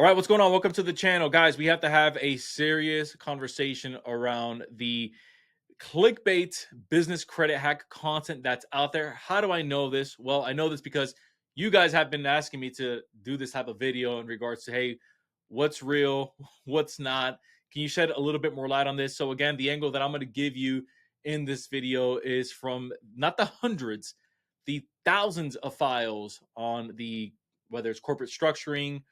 All right, what's going on? Welcome to the channel. Guys, we have to have a serious conversation around the clickbait business credit hack content that's out there. How do I know this? Well, I know this because you guys have been asking me to do this type of video in regards to, hey, what's real, what's not? Can you shed a little bit more light on this? So again, the angle that I'm going to give you in this video is from not the hundreds, the thousands of files on the whether it's corporate structuring,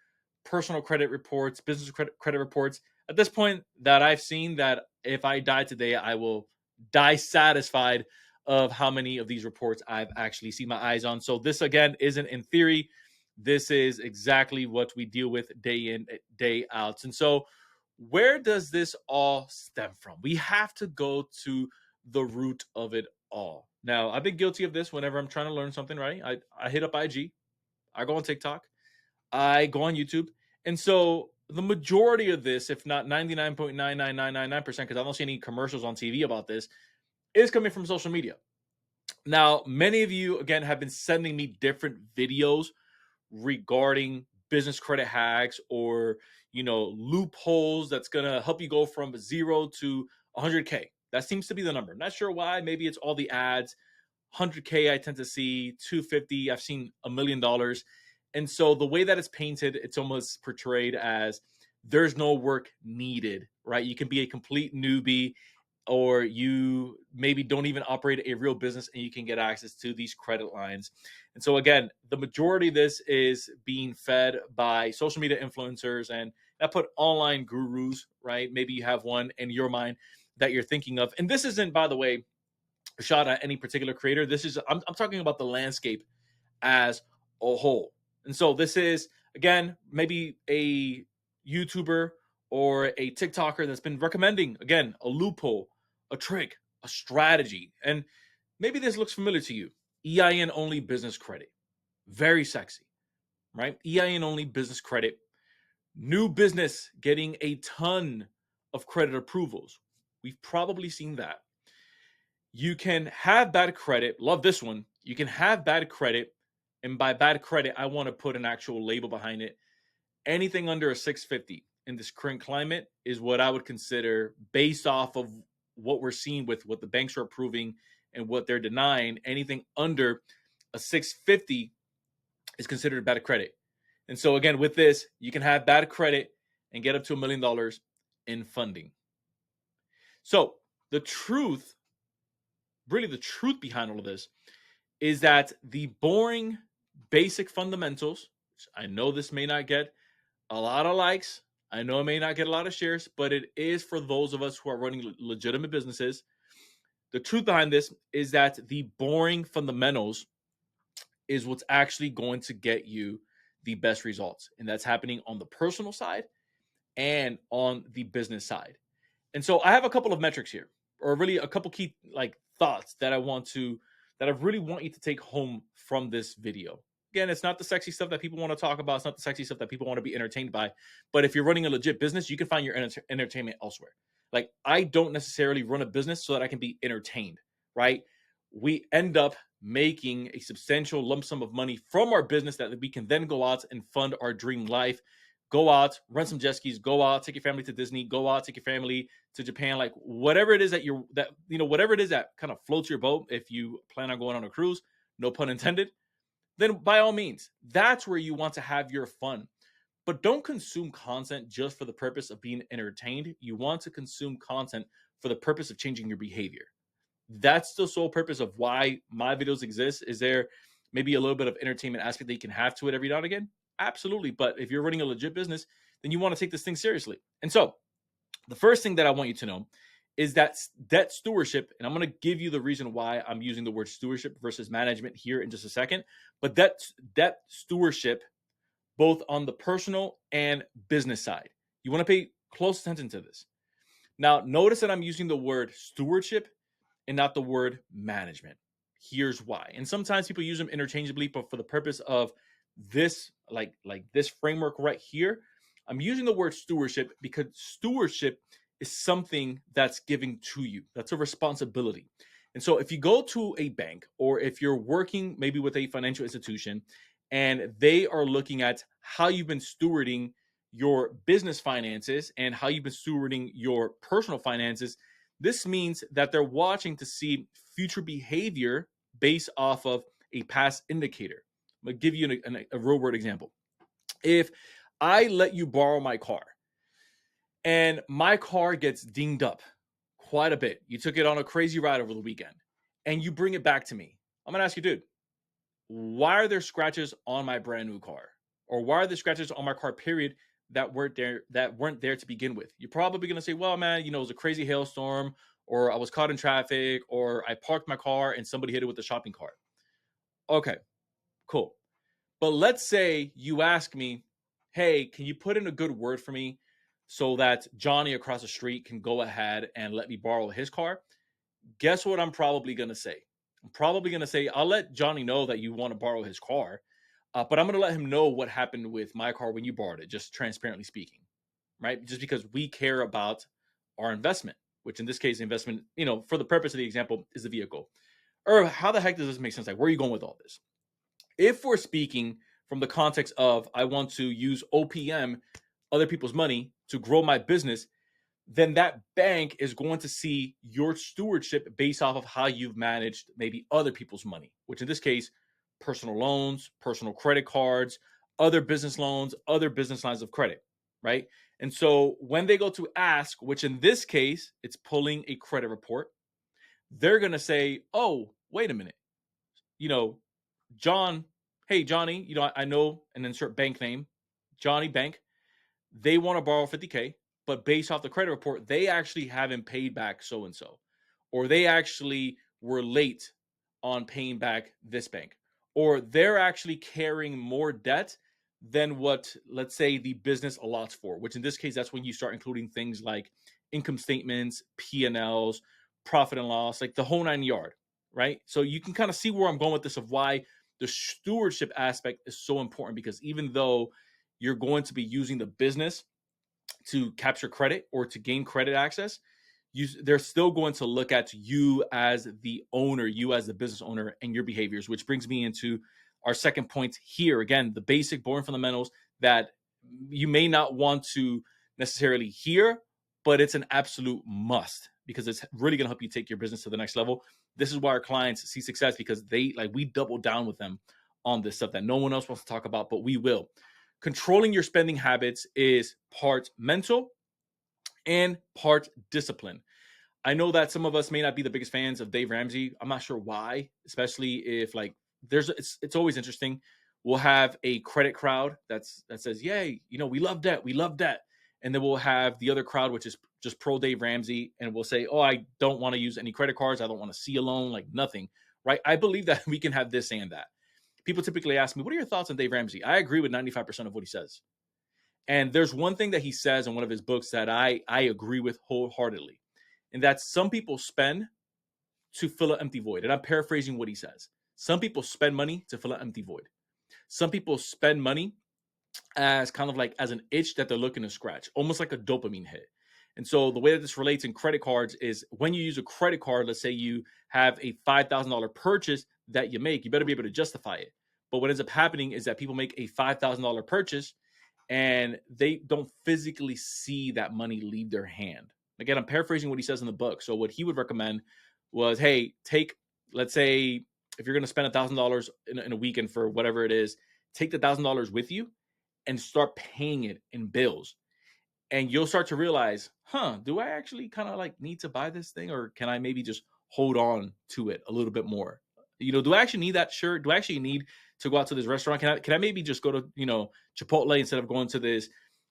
personal credit reports, business credit reports. At this point, that I've seen that if I die today, I will die satisfied of how many of these reports I've actually seen my eyes on. So this again isn't in theory. This is exactly what we deal with day in, day out. And so where does this all stem from? We have to go to the root of it all. Now, I've been guilty of this whenever I'm trying to learn something, right? I hit up IG, I go on TikTok, I go on YouTube. And so the majority of this, if not 99.99999%, because I don't see any commercials on TV about this, is coming from social media. Now, many of you, again, have been sending me different videos regarding business credit hacks or, loopholes that's going to help you go from 0 to 100K. That seems to be the number. Not sure why. Maybe it's all the ads. 100K, I tend to see 250. I've seen $1 million. And so the way that it's painted, it's almost portrayed as there's no work needed, right? You can be a complete newbie, or you maybe don't even operate a real business and you can get access to these credit lines. And so again, the majority of this is being fed by social media influencers, and that put online gurus, right? Maybe you have one in your mind that you're thinking of. And this isn't, by the way, a shot at any particular creator. This is, I'm talking about the landscape as a whole. And so this is, again, maybe a YouTuber or a TikToker that's been recommending, again, a loophole, a trick, a strategy. And maybe this looks familiar to you. EIN only business credit. Very sexy, right? EIN only business credit. New business getting a ton of credit approvals. We've probably seen that. You can have bad credit. Love this one. You can have bad credit. And by bad credit, I want to put an actual label behind it. Anything under a 650 in this current climate is what I would consider, based off of what we're seeing with what the banks are approving and what they're denying. Anything under a 650 is considered bad credit. And so again, with this, you can have bad credit and get up to $1 million in funding. So the truth, really the truth behind all of this, is that the boring basic fundamentals, I know this may not get a lot of likes, I know it may not get a lot of shares, but it is for those of us who are running legitimate businesses. The truth behind this is that the boring fundamentals is what's actually going to get you the best results. And that's happening on the personal side and on the business side. And so I have a couple of metrics here, or really a couple key thoughts that I really want you to take home from this video. Again, it's not the sexy stuff that people want to talk about. It's not the sexy stuff that people want to be entertained by. But if you're running a legit business, you can find your entertainment elsewhere. Like, I don't necessarily run a business so that I can be entertained, right? We end up making a substantial lump sum of money from our business that we can then go out and fund our dream life. Go out, rent some jet skis, go out, take your family to Disney, go out, take your family to Japan, like whatever it is whatever it is that kind of floats your boat. If you plan on going on a cruise, no pun intended, then by all means, that's where you want to have your fun. But don't consume content just for the purpose of being entertained. You want to consume content for the purpose of changing your behavior. That's the sole purpose of why my videos exist. Is there maybe a little bit of entertainment aspect that you can have to it every now and again? Absolutely. But if you're running a legit business, then you want to take this thing seriously. And so the first thing that I want you to know is that debt stewardship, and I'm going to give you the reason why I'm using the word stewardship versus management here in just a second, but debt stewardship, both on the personal and business side. You want to pay close attention to this. Now, notice that I'm using the word stewardship and not the word management. Here's why. And sometimes people use them interchangeably, but for the purpose of this, like this framework right here, I'm using the word stewardship because stewardship is something that's giving to you. That's a responsibility. And so if you go to a bank, or if you're working maybe with a financial institution and they are looking at how you've been stewarding your business finances and how you've been stewarding your personal finances, this means that they're watching to see future behavior based off of a past indicator. I'm going to give you a real world example. If I let you borrow my car and my car gets dinged up quite a bit, you took it on a crazy ride over the weekend, and you bring it back to me, I'm going to ask you, dude, why are there scratches on my brand new car? Or why are there scratches on my car, period, that weren't there to begin with? You're probably going to say, well, man, it was a crazy hailstorm, or I was caught in traffic, or I parked my car and somebody hit it with a shopping cart. Okay, cool. But let's say you ask me, hey, can you put in a good word for me so that Johnny across the street can go ahead and let me borrow his car? Guess what I'm probably going to say? I'm probably going to say, I'll let Johnny know that you want to borrow his car, but I'm going to let him know what happened with my car when you borrowed it, just transparently speaking, right? Just because we care about our investment, which in this case, investment, for the purpose of the example, is the vehicle. Or how the heck does this make sense? Like, where are you going with all this? If we're speaking from the context of I want to use OPM, other people's money, to grow my business, then that bank is going to see your stewardship based off of how you've managed maybe other people's money, which in this case, personal loans, personal credit cards, other business loans, other business lines of credit, right? And so when they go to ask, which in this case, it's pulling a credit report, they're going to say, oh, wait a minute, John, hey, Johnny, I know, and insert bank name, Johnny Bank, they want to borrow 50K, but based off the credit report, they actually haven't paid back so and so, or they actually were late on paying back this bank, or they're actually carrying more debt than what, let's say, the business allots for, which in this case, that's when you start including things like income statements, P&Ls, profit and loss, like the whole 9 yard, right? So you can kind of see where I'm going with this, of why the stewardship aspect is so important, because even though you're going to be using the business to capture credit or to gain credit access, they're still going to look at you as the owner, you as the business owner, and your behaviors, which brings me into our second point here. Again, the basic boring fundamentals that you may not want to necessarily hear, but it's an absolute must, because it's really going to help you take your business to the next level. This is why our clients see success, because we double down with them on this stuff that no one else wants to talk about, but we will. Controlling your spending habits is part mental and part discipline. I know that some of us may not be the biggest fans of Dave Ramsey. I'm not sure why, especially if it's always interesting. We'll have a credit crowd that says, "Yay, we love debt, we love debt," and then we'll have the other crowd, which is just pro Dave Ramsey, and we'll say, "Oh, I don't want to use any credit cards. I don't want to see a loan, like nothing." Right? I believe that we can have this and that. People typically ask me, "What are your thoughts on Dave Ramsey?" I agree with 95% of what he says. And there's one thing that he says in one of his books that I agree with wholeheartedly. And that's, some people spend to fill an empty void. And I'm paraphrasing what he says. Some people spend money to fill an empty void. Some people spend money as kind of like as an itch that they're looking to scratch, almost like a dopamine hit. And so the way that this relates in credit cards is, when you use a credit card, let's say you have a $5,000 purchase that you make, you better be able to justify it. But what ends up happening is that people make a $5,000 purchase and they don't physically see that money leave their hand. Again, I'm paraphrasing what he says in the book. So what he would recommend was, hey, let's say if you're going to spend $1,000 in a weekend for whatever it is, take the $1,000 with you and start paying it in bills. And you'll start to realize, do I actually kind of need to buy this thing, or can I maybe just hold on to it a little bit more? Do I actually need that shirt? Do I actually need to go out to this restaurant? Can I maybe just go to, Chipotle instead of going to this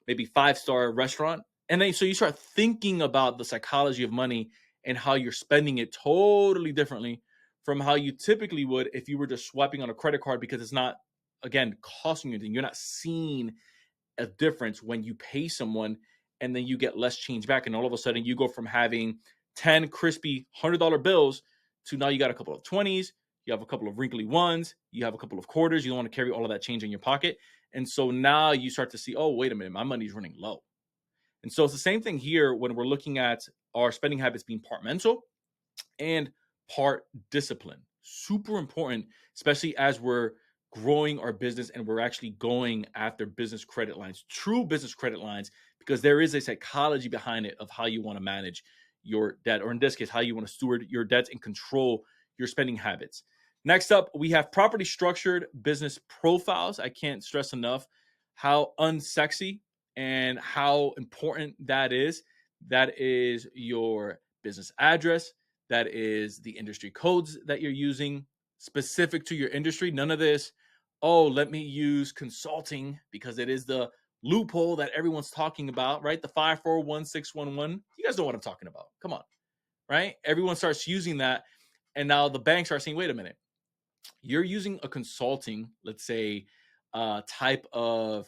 maybe 5-star restaurant? And then so you start thinking about the psychology of money and how you're spending it totally differently from how you typically would if you were just swiping on a credit card, because it's not, again, costing you anything. You're not seeing a difference when you pay someone and then you get less change back. And all of a sudden you go from having 10 crispy $100 bills to now you got a couple of 20s, you have a couple of wrinkly ones, you have a couple of quarters. You don't want to carry all of that change in your pocket. And so now you start to see, oh, wait a minute, my money's running low. And so it's the same thing here when we're looking at our spending habits being part mental and part discipline. Super important, especially as we're growing our business, and we're actually going after business credit lines, true business credit lines, because there is a psychology behind it of how you want to manage your debt, or in this case, how you want to steward your debts and control your spending habits. Next up, we have properly structured business profiles. I can't stress enough how unsexy and how important that is. That is your business address. That is the industry codes that you're using specific to your industry. None of this, oh, let me use consulting because it is the loophole that everyone's talking about, right? The 541611. You guys know what I'm talking about. Come on, right? Everyone starts using that. And now the banks are saying, wait a minute, you're using a consulting, let's say, type of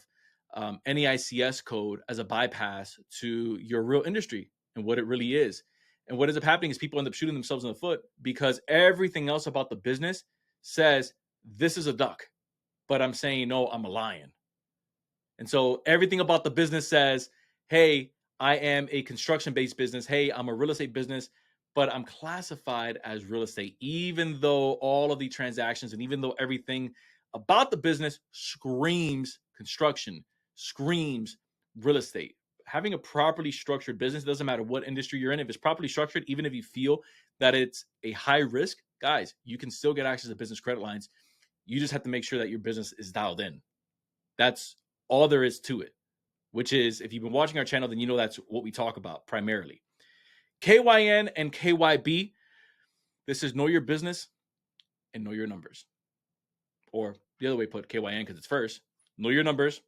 NAICS code as a bypass to your real industry and what it really is. And what ends up happening is people end up shooting themselves in the foot because everything else about the business says, this is a duck, but I'm saying, no, I'm a lion. And so everything about the business says, hey, I am a construction-based business. Hey, I'm a real estate business, but I'm classified as real estate, even though all of the transactions and even though everything about the business screams construction, screams real estate. Having a properly structured business, doesn't matter what industry you're in, if it's properly structured, even if you feel that it's a high risk, guys, you can still get access to business credit lines. You just have to make sure that your business is dialed in. That's all there is to it, which is, if you've been watching our channel, then you know that's what we talk about primarily. KYN and KYB, this is know your business and know your numbers. Or the other way put, KYN because it's first, know your numbers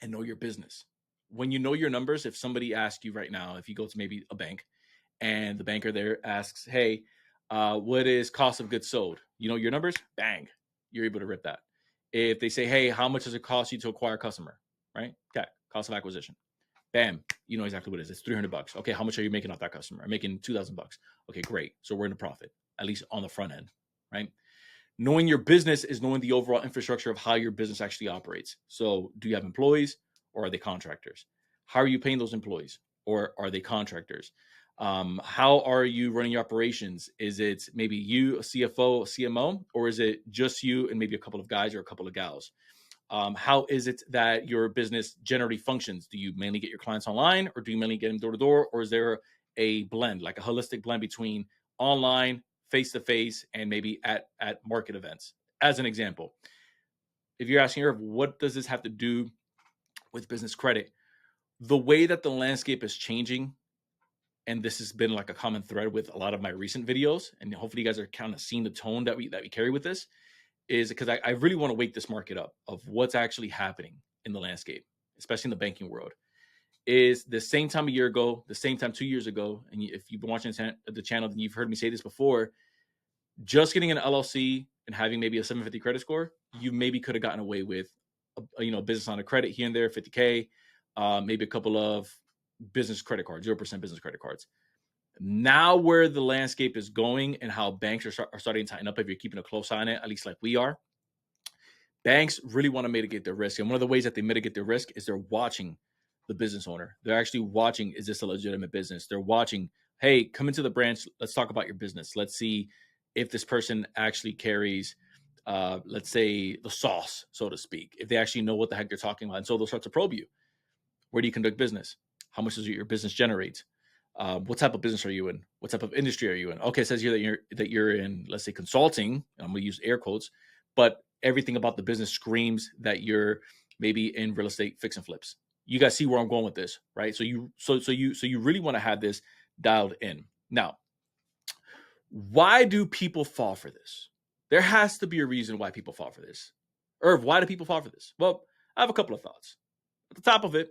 and know your business. When you know your numbers, if somebody asks you right now, if you go to maybe a bank and the banker there asks, hey, what is cost of goods sold? You know your numbers? Bang, you're able to rip that. If they say, hey, how much does it cost you to acquire a customer? Right? Okay, cost of acquisition. Bam, you know exactly what it is. It's $300. Okay, how much are you making off that customer? I'm making $2,000. Okay, great. So we're in a profit, at least on the front end, right? Knowing your business is knowing the overall infrastructure of how your business actually operates. So do you have employees or are they contractors? How are you paying those employees or are they contractors? How are you running your operations? Is it maybe you, a CFO, a CMO, or is it just you and maybe a couple of guys or a couple of gals? How is it that your business generally functions? Do you mainly get your clients online or do you mainly get them door to door? Or is there a blend, like a holistic blend between online, face-to-face, and maybe at market events? As an example, if you're asking her, what does this have to do with business credit? The way that the landscape is changing, and this has been like a common thread with a lot of my recent videos, and hopefully you guys are kind of seeing the tone that we carry with this, is because I really want to wake this market up of what's actually happening in the landscape, especially in the banking world. Is the same time a year ago, the same time 2 years ago, and if you've been watching the channel, then you've heard me say this before, just getting an LLC and having maybe a 750 credit score, you maybe could have gotten away with a business on a credit here and there, 50K, maybe a couple of business credit cards, 0% business credit cards. Now where the landscape is going and how banks are starting to tighten up, if you're keeping a close eye on it, at least like we are, banks really want to mitigate their risk. And one of the ways that they mitigate their risk is they're watching the business owner. They're actually watching, is this a legitimate business? They're watching, hey, come into the branch. Let's talk about your business. Let's see if this person actually carries, let's say, the sauce, so to speak, if they actually know what the heck they're talking about. And so they'll start to probe you. Where do you conduct business? How much does your business generate? What type of business are you in? What type of industry are you in? Okay, it says here that you're in, let's say, consulting. I'm going to use air quotes, but everything about the business screams that you're maybe in real estate fix and flips. You guys see where I'm going with this, right? So you really want to have this dialed in. Now, why do people fall for this? There has to be a reason why people fall for this. Irv, why do people fall for this? Well, I have a couple of thoughts. At the top of it,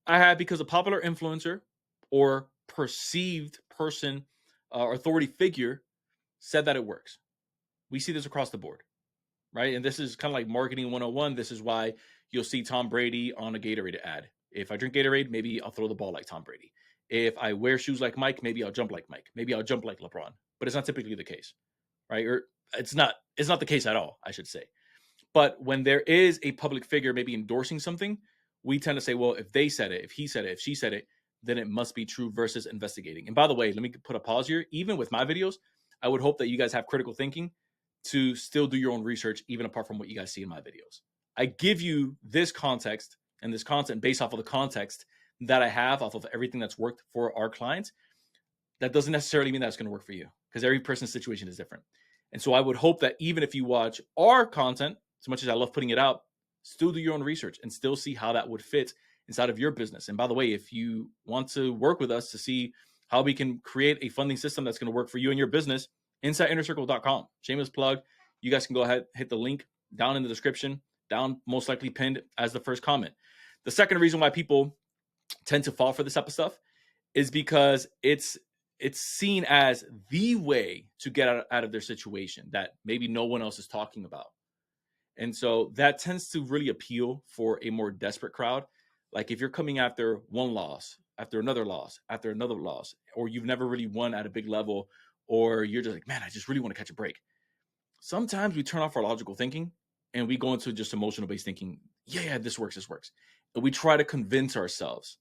I have because a popular influencer or perceived person or authority figure said that it works. We see this across the board, right? And this is kind of like marketing 101. This is why you'll see Tom Brady on a Gatorade ad. If I drink Gatorade, maybe I'll throw the ball like Tom Brady. If I wear shoes like Mike, maybe I'll jump like Mike. Maybe I'll jump like LeBron. But it's not typically the case, right? Or it's not the case at all, I should say. But when there is a public figure maybe endorsing something, we tend to say, well, if they said it, if he said it, if she said it, then it must be true versus investigating. And by the way, let me put a pause here. Even with my videos, I would hope that you guys have critical thinking. to still do your own research, even apart from what you guys see in my videos. I give you this context and this content based off of the context that I have off of everything that's worked for our clients. That doesn't necessarily mean that's going to work for you, because every person's situation is different. And so I would hope that even if you watch our content, as much as I love putting it out, still do your own research and still see how that would fit inside of your business. And by the way, if you want to work with us to see how we can create a funding system that's going to work for you and your business, insideinnercircle.com. Shameless plug. You guys can go ahead, hit the link down in the description, down most likely pinned as the first comment. The second reason why people tend to fall for this type of stuff is because it's seen as the way to get out of their situation that maybe no one else is talking about. And so that tends to really appeal for a more desperate crowd. Like if you're coming after one loss, after another loss, after another loss, or you've never really won at a big level, or you're just like, man, I just really want to catch a break. Sometimes we turn off our logical thinking and we go into just emotional based thinking. Yeah, this works. And we try to convince ourselves,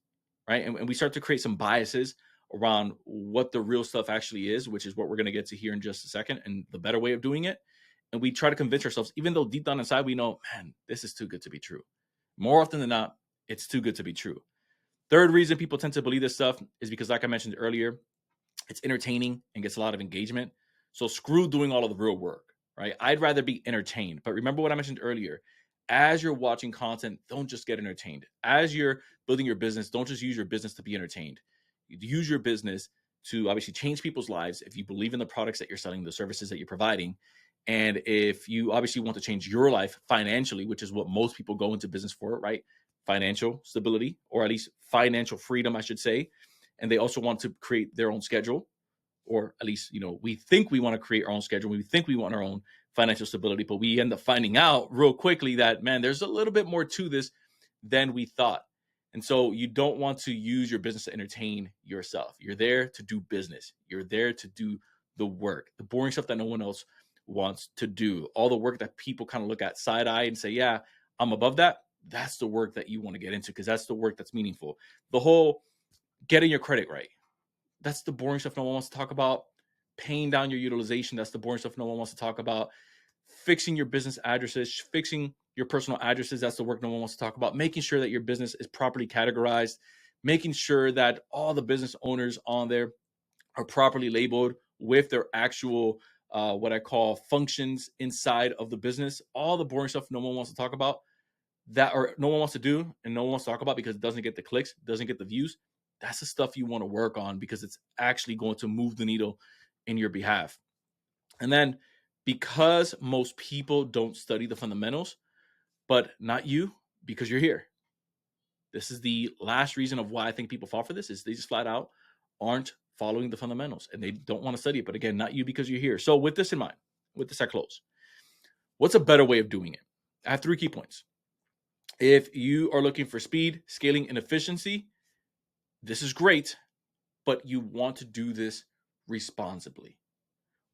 right? And we start to create some biases around what the real stuff actually is, which is what we're going to get to here in just a second, and the better way of doing it. And we try to convince ourselves, even though deep down inside we know, man, this is too good to be true. More often than not, it's too good to be true. Third reason people tend to believe this stuff is because, like I mentioned earlier, it's entertaining and gets a lot of engagement. So screw doing all of the real work, right? I'd rather be entertained. But remember what I mentioned earlier. As you're watching content, don't just get entertained. As you're building your business, don't just use your business to be entertained. Use your business to obviously change people's lives if you believe in the products that you're selling, the services that you're providing. And if you obviously want to change your life financially, which is what most people go into business for, right? Financial stability, or at least financial freedom, I should say. And they also want to create their own schedule, or at least, we think we want to create our own schedule. We think we want our own financial stability, but we end up finding out real quickly that, man, there's a little bit more to this than we thought. And so you don't want to use your business to entertain yourself. You're there to do business. You're there to do the work, the boring stuff that no one else wants to do. All the work that people kind of look at side eye and say, yeah, I'm above that. That's the work that you want to get into, because that's the work that's meaningful. The whole getting your credit right, that's the boring stuff no one wants to talk about. Paying down your utilization, that's the boring stuff no one wants to talk about. Fixing your business addresses, fixing your personal addresses, that's the work no one wants to talk about. Making sure that your business is properly categorized, making sure that all the business owners on there are properly labeled with their actual what I call functions inside of the business. All the boring stuff no one wants to talk about, that or no one wants to do and no one wants to talk about because it doesn't get the clicks, doesn't get the views. That's the stuff you want to work on, because it's actually going to move the needle in your behalf. And then, because most people don't study the fundamentals, but not you, because you're here. This is the last reason of why I think people fall for this, is they just flat out aren't following the fundamentals and they don't want to study it. But again, not you, because you're here. So with this in mind, with this I close. What's a better way of doing it? I have 3 key points. If you are looking for speed, scaling, and efficiency, this is great, but you want to do this responsibly.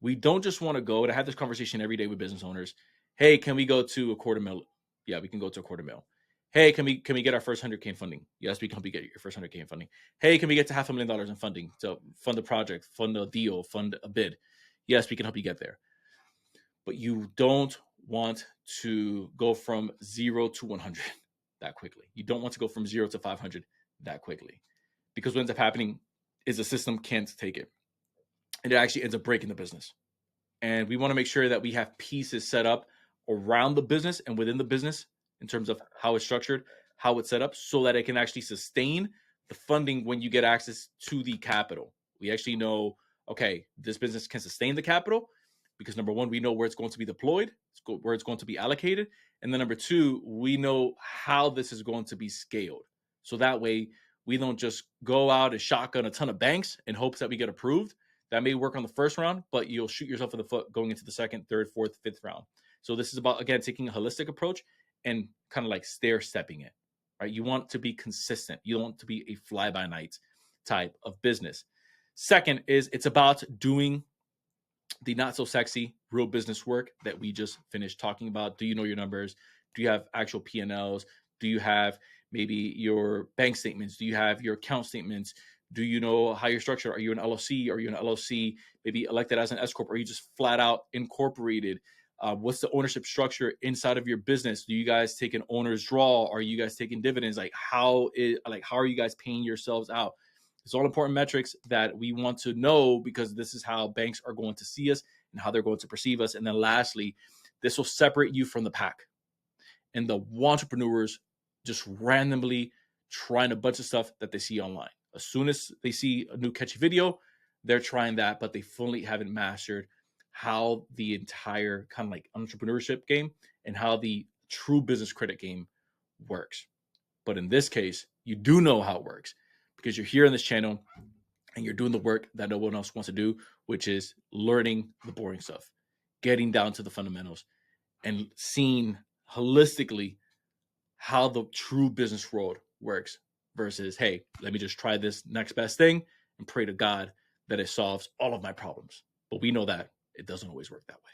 We don't just want to go, and I have this conversation every day with business owners. Hey, can we go to a $250,000? Yeah, we can go to a $250,000. Hey, can we get our first $100K in funding? Yes, we can help you get your first $100K in funding. Hey, can we get to $500,000 in funding to fund a project, fund a deal, fund a bid? Yes, we can help you get there. But you don't want to go from 0 to 100 that quickly. You don't want to go from 0 to 500 that quickly, because what ends up happening is the system can't take it, and it actually ends up breaking the business. And we want to make sure that we have pieces set up around the business and within the business in terms of how it's structured, how it's set up, so that it can actually sustain the funding when you get access to the capital. We actually know, okay, this business can sustain the capital because, number one, we know where it's going to be deployed, where it's going to be allocated. And then number 2, we know how this is going to be scaled. So that way we don't just go out and shotgun a ton of banks in hopes that we get approved. That may work on the first round, but you'll shoot yourself in the foot going into the second, third, fourth, fifth round. So this is about, again, taking a holistic approach and kind of like stair-stepping it, right? You want to be consistent. You don't want to be a fly-by-night type of business. Second is, it's about doing the not so sexy real business work that we just finished talking about. Do you know your numbers? Do you have actual P&Ls? Do you have maybe your bank statements? Do you have your account statements? Do you know how you're structured? Are you an LLC? Are you an LLC maybe elected as an S corp? Or are you just flat out incorporated? What's the ownership structure inside of your business? Do you guys take an owner's draw? Are you guys taking dividends? How are you guys paying yourselves out? It's all important metrics that we want to know, because this is how banks are going to see us and how they're going to perceive us. And then lastly, this will separate you from the pack and the entrepreneurs just randomly trying a bunch of stuff that they see online. As soon as they see a new catchy video, they're trying that, but they fully haven't mastered how the entire kind of like entrepreneurship game and how the true business credit game works. But in this case, you do know how it works because you're here on this channel and you're doing the work that no one else wants to do, which is learning the boring stuff, getting down to the fundamentals, and seeing holistically how the true business world works versus, hey, let me just try this next best thing and pray to God that it solves all of my problems. But we know that it doesn't always work that way.